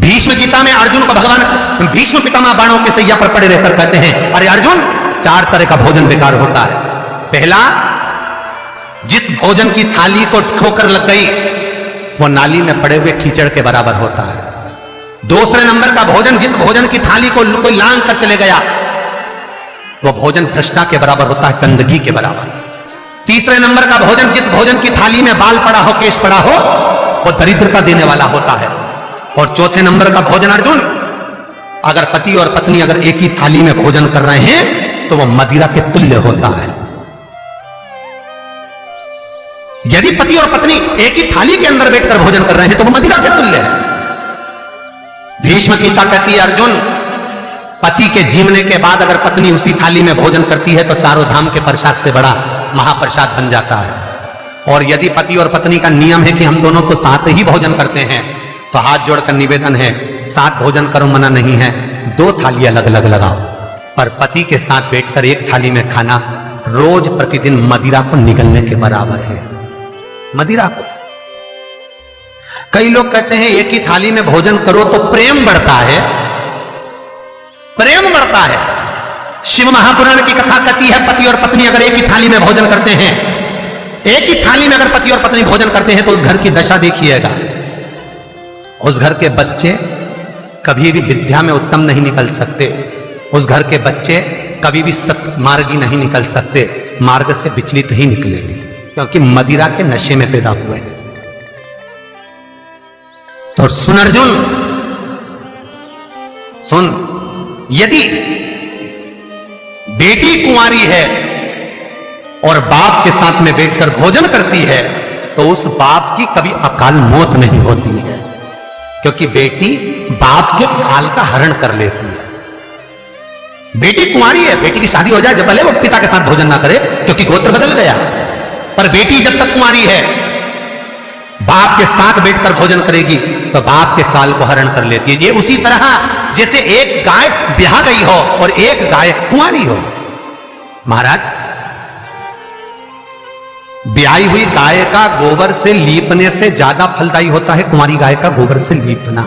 भीष्म गीता में अर्जुन को भगवान भीष्म पितामह बाणों के सैया पर पड़े रहकर कहते हैं, अरे अर्जुन, 4 तरह का भोजन बेकार होता है। पहला, जिस भोजन की थाली को ठोकर लग गई वो नाली में पड़े हुए कीचड़ के बराबर होता है। दूसरे नंबर का भोजन, जिस भोजन की थाली को कोई लांग कर चले गया वो भोजन भ्रष्टा के बराबर होता है, गंदगी के बराबर। तीसरे नंबर का भोजन, जिस भोजन की थाली में बाल पड़ा हो, केश पड़ा हो, वो दरिद्रता देने वाला होता है। और चौथे नंबर का भोजन अर्जुन, अगर पति और पत्नी अगर एक ही थाली में भोजन कर रहे हैं तो वो मदिरा के तुल्य होता है। यदि पति और पत्नी एक ही थाली के अंदर बैठकर भोजन कर रहे हैं तो वो मदिरा के तुल्य है। भीष्म गीता कहती है, अर्जुन, पति के जीवने के बाद अगर पत्नी उसी थाली में भोजन करती है तो चारों धाम के प्रसाद से बड़ा महाप्रसाद बन जाता है। और यदि पति और पत्नी का नियम है कि हम दोनों तो साथ ही भोजन करते हैं तो हाथ जोड़कर निवेदन है, साथ भोजन करो, मना नहीं है, 2 थाली अलग अलग लगाओ। पर पति के साथ बैठकर एक थाली में खाना रोज प्रतिदिन मदिरा को निगलने के बराबर है। मदिरा को कई लोग कहते हैं एक ही थाली में भोजन करो तो प्रेम बढ़ता है, प्रेम बढ़ता है। शिव महापुराण की कथा कहती है, पति और पत्नी अगर एक ही थाली में भोजन करते हैं, एक ही थाली में अगर पति और पत्नी भोजन करते हैं तो उस घर की दशा देखिएगा। उस घर के बच्चे कभी भी विद्या में उत्तम नहीं निकल सकते, उस घर के बच्चे कभी भी सत्मार्गी नहीं निकल सकते, मार्ग से विचलित ही निकलेंगे, क्योंकि मदिरा के नशे में पैदा हुए हैं। तो सुन अर्जुन, सुन, यदि बेटी कुंवारी है और बाप के साथ में बैठकर भोजन करती है तो उस बाप की कभी अकाल मौत नहीं होती है, क्योंकि बेटी बाप के काल का हरण कर लेती है। बेटी कुंवारी है, बेटी की शादी हो जाए जब पहले वो पिता के साथ भोजन ना करे क्योंकि गोत्र बदल गया, पर बेटी जब तक कुंवारी है बाप के साथ बैठकर भोजन करेगी तो बाप के काल को हरण कर लेती है। ये उसी तरह जैसे एक गाय ब्याह गई हो और एक गाय कुंवारी हो। महाराज, ब्याही हुई गाय का गोबर से लीपने से ज्यादा फलदायी होता है कुंवारी गाय का गोबर से लीपना,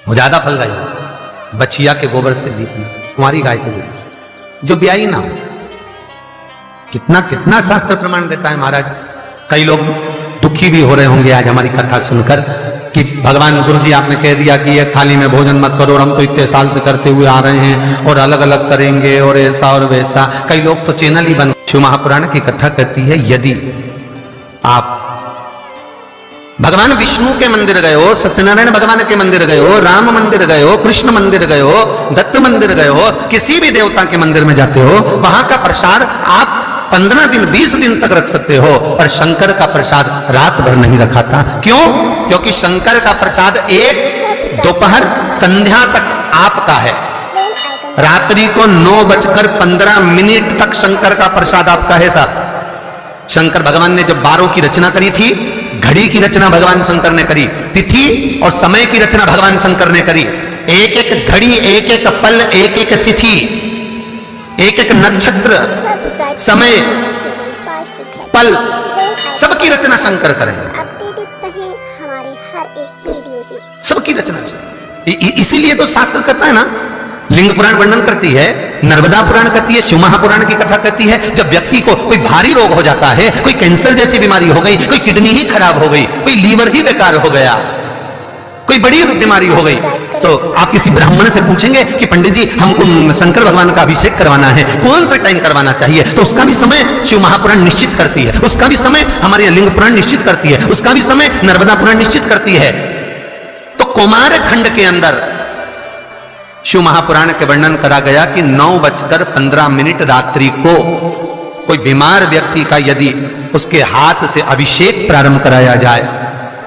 वो ज्यादा फलदायी। बछिया के गोबर से लीपना, कुंवारी गाय के गोबर से जो ब्याही ना हो। कितना कितना शास्त्र प्रमाण देता है महाराज। कई लोग दुखी भी हो रहे होंगे आज हमारी कथा सुनकर कि भगवान गुरु जी आपने कह दिया कि एक थाली में भोजन मत करो और हम तो इतने साल से करते हुए आ रहे हैं और अलग अलग करेंगे और ऐसा और वैसा। कई लोग तो चैनल ही बन। शिव महापुराण की कथा कहती है, यदि आप भगवान विष्णु के मंदिर गए हो, सत्यनारायण भगवान के मंदिर गए हो, राम मंदिर गए हो, कृष्ण मंदिर गए हो, दत्त मंदिर गए हो, किसी भी देवता के मंदिर में जाते हो, वहां का प्रसाद आप 15 दिन 20 दिन तक रख सकते हो, पर शंकर का प्रसाद रात भर नहीं रखा था। क्यों? क्योंकि शंकर का प्रसाद एक दोपहर संध्या तक आपका है, रात्रि को 9:15 तक शंकर का प्रसाद आपका है साहब। शंकर भगवान ने जब 12 की रचना करी थी, घड़ी की रचना भगवान शंकर ने करी, तिथि और समय की रचना भगवान शंकर ने करी। एक एक घड़ी, एक एक पल, एक एक तिथि, एक एक नक्षत्र, समय, पल, सबकी रचना शंकर करें। सबकी रचना से इसीलिए तो शास्त्र कहता है ना, लिंग पुराण वर्णन करती है, नर्मदा पुराण कहती है, शिव महापुराण की कथा कहती है, जब व्यक्ति को कोई भारी रोग हो जाता है, कोई कैंसर जैसी बीमारी हो गई, कोई किडनी ही खराब हो गई, कोई लीवर ही बेकार हो गया, कोई बड़ी बीमारी हो गई, तो आप किसी ब्राह्मण से पूछेंगे कि पंडित जी हमको शंकर भगवान का अभिषेक करवाना है, कौन सा टाइम करवाना चाहिए? तो उसका भी समय शिव महापुराण निश्चित करती है, उसका भी समय हमारे लिंग पुराण निश्चित करती है, उसका भी समय नर्मदा पुराण निश्चित करती है। तो कुमार खंड के अंदर शिव महापुराण के वर्णन करा गया कि 9:15 रात्रि को कोई बीमार व्यक्ति का यदि उसके हाथ से अभिषेक प्रारंभ कराया जाए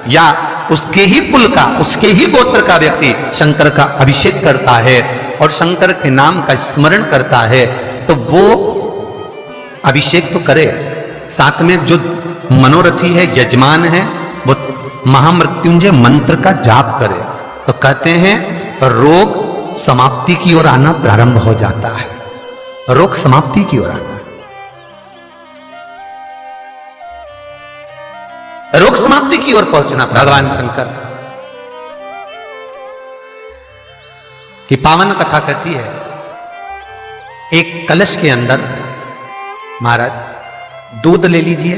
या उसके ही कुल का, उसके ही गोत्र का व्यक्ति शंकर का अभिषेक करता है और शंकर के नाम का स्मरण करता है, तो वो अभिषेक तो करे, साथ में जो मनोरथी है, यजमान है, वो महामृत्युंजय मंत्र का जाप करे, तो कहते हैं रोग समाप्ति की ओर आना प्रारंभ हो जाता है। रोग समाप्ति की ओर आना, रोग समाप्ति की ओर पहुंचना भगवान शंकर। कि पावन कथा कहती है, एक कलश के अंदर महाराज दूध ले लीजिए,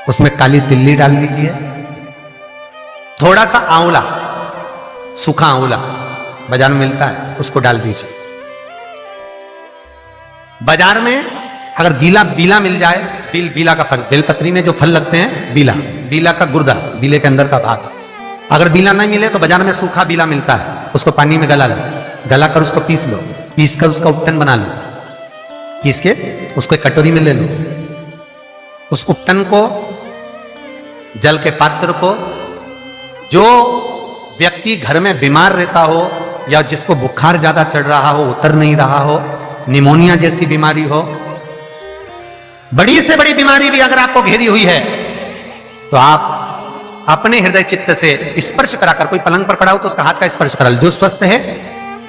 उसमें काली तिल्ली डाल लीजिए, थोड़ा सा आंवला, सूखा आंवला बाजार में मिलता है, उसको डाल दीजिए। बाजार में अगर बीला मिल जाए, बीला का फल, बेलपत्री में जो फल लगते हैं, बीला का गुर्दा, बीले के अंदर का भाग, अगर बीला नहीं मिले तो बाजार में सूखा बीला मिलता है, उसको पानी में गला कर उसको पीस लो, पीस कर उसका उपटन बना लो, पीस के उसको एक कटोरी में ले लो। उस उपटन को, जल के पात्र को, जो व्यक्ति घर में बीमार रहता हो या जिसको बुखार ज्यादा चढ़ रहा हो, उतर नहीं रहा हो, निमोनिया जैसी बीमारी हो, बड़ी से बड़ी बीमारी भी अगर आपको घेरी हुई है, तो आप अपने हृदय चित्त से स्पर्श कराकर, कोई पलंग पर पड़ा हो तो उसका हाथ का स्पर्श करा, जो स्वस्थ है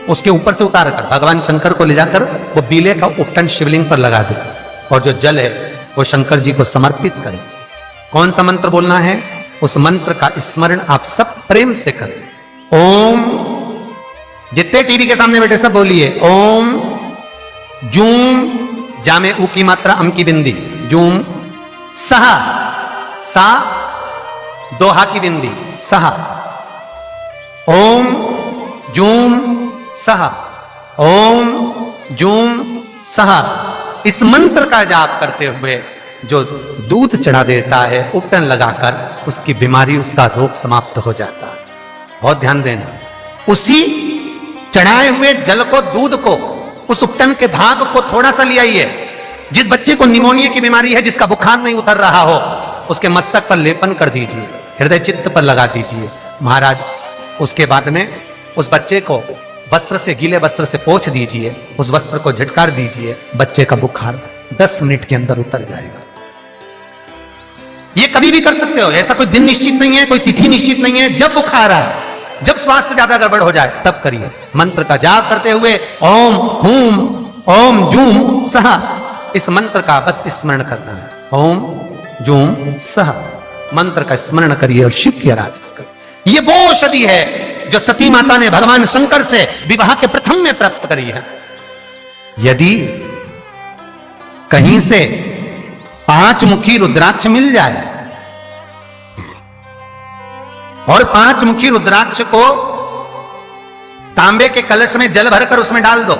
उसके ऊपर से उतार कर भगवान शंकर को ले जाकर वो बीले का उपटन शिवलिंग पर लगा दे, और जो जल है वो शंकर जी को समर्पित करें। कौन सा मंत्र बोलना है? उस मंत्र का स्मरण आप सब प्रेम से करें। ओम, जितने टीवी के सामने बैठे सब बोलिए ओम जूम, जा में ऊ की मात्रा, अम की बिंदी, जूम, सहा, सा दोहा की बिंदी, सहा, ओम जूम सहा, ओम जूम सहा। इस मंत्र का जाप करते हुए जो दूध चढ़ा देता है उपटन लगाकर, उसकी बीमारी, उसका रोग समाप्त हो जाता है। बहुत ध्यान देना। उसी चढ़ाए हुए जल को, दूध को, उस उपटन के भाग को थोड़ा सा ले आइए। जिस बच्चे को निमोनिया की बीमारी है, जिसका बुखार नहीं उतर रहा हो, उसके मस्तक पर लेपन कर दीजिए, हृदय चित्त पर लगा दीजिए महाराज। उसके बाद में उस बच्चे को वस्त्र से, गीले वस्त्र से पोंछ दीजिए, उस वस्त्र को झटकार दीजिए, बच्चे का बुखार 10 मिनट के अंदर उतर जाएगा। ये कभी भी कर सकते हो, ऐसा कोई दिन निश्चित नहीं है, कोई तिथि निश्चित नहीं है। जब बुखार आए, जब स्वास्थ्य ज्यादा गड़बड़ हो जाए, तब करिए। मंत्र का जाप करते हुए ओम हूम ओम जूम सहा, इस मंत्र का बस स्मरण करना है। ओम जूम सहा मंत्र का स्मरण करिए और शिव की आराधना करिए। ये वो औषधि है जो सती माता ने भगवान शंकर से विवाह के प्रथम में प्राप्त करी है। यदि कहीं से 5 मुखी रुद्राक्ष मिल जाए और 5 मुखी रुद्राक्ष को तांबे के कलश में जल भरकर उसमें डाल दो,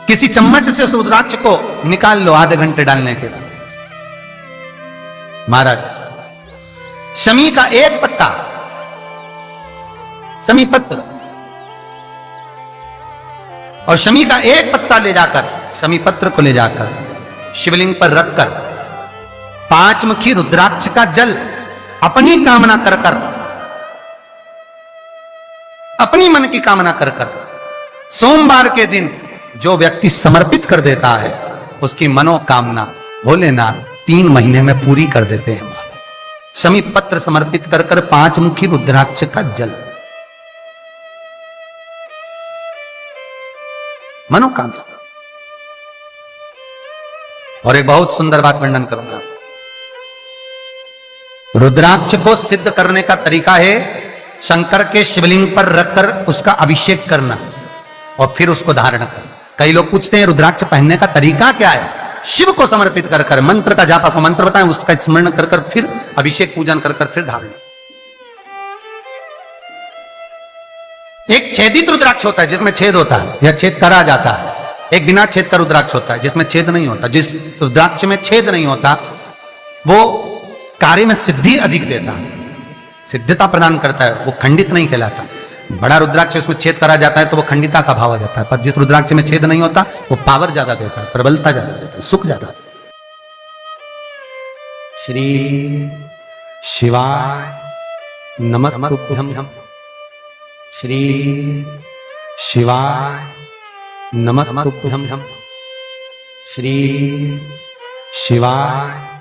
किसी चम्मच से उस रुद्राक्ष को निकाल लो आधे घंटे डालने के बाद, महाराज शमी का एक पत्ता, शमी पत्र, और शमी का एक पत्ता ले जाकर, शमी पत्र को ले जाकर शिवलिंग पर रखकर 5 मुखी रुद्राक्ष का जल अपनी कामना कर कर, अपनी मन की कामना कर कर, सोमवार के दिन जो व्यक्ति समर्पित कर देता है, उसकी मनोकामना भोलेनाथ 3 महीने में पूरी कर देते हैं। शमी पत्र समर्पित कर कर 5 मुखी रुद्राक्ष का जल, मनोकामना। और एक बहुत सुंदर बात वर्णन करूंगा। रुद्राक्ष को सिद्ध करने का तरीका है शंकर के शिवलिंग पर रखकर उसका अभिषेक करना और फिर उसको धारण करना। कई लोग पूछते हैं रुद्राक्ष पहनने का तरीका क्या है? शिव को समर्पित कर कर मंत्र का जाप, आपको मंत्र बताएं, उसका स्मरण कर कर फिर अभिषेक पूजन कर कर फिर धारण। एक छेदित रुद्राक्ष होता है जिसमें छेद होता है या छेद करा जाता है, एक बिना छेद का रुद्राक्ष होता है जिसमें छेद नहीं होता। जिस रुद्राक्ष में छेद नहीं होता वो कार्य में सिद्धि अधिक देता है, सिद्धता प्रदान करता है, वो खंडित नहीं कहलाता। बड़ा रुद्राक्ष उसमें छेद करा जाता है तो वो खंडिता का भाव आ जाता है, पर जिस रुद्राक्ष में छेद नहीं होता वो पावर ज्यादा देता है, प्रबलता ज्यादा देता है, सुख ज्यादा देता है। श्री शिवाय नमस्तुभ्यं, श्री शिवाय नमस्तुभ्यं, श्री शिवाय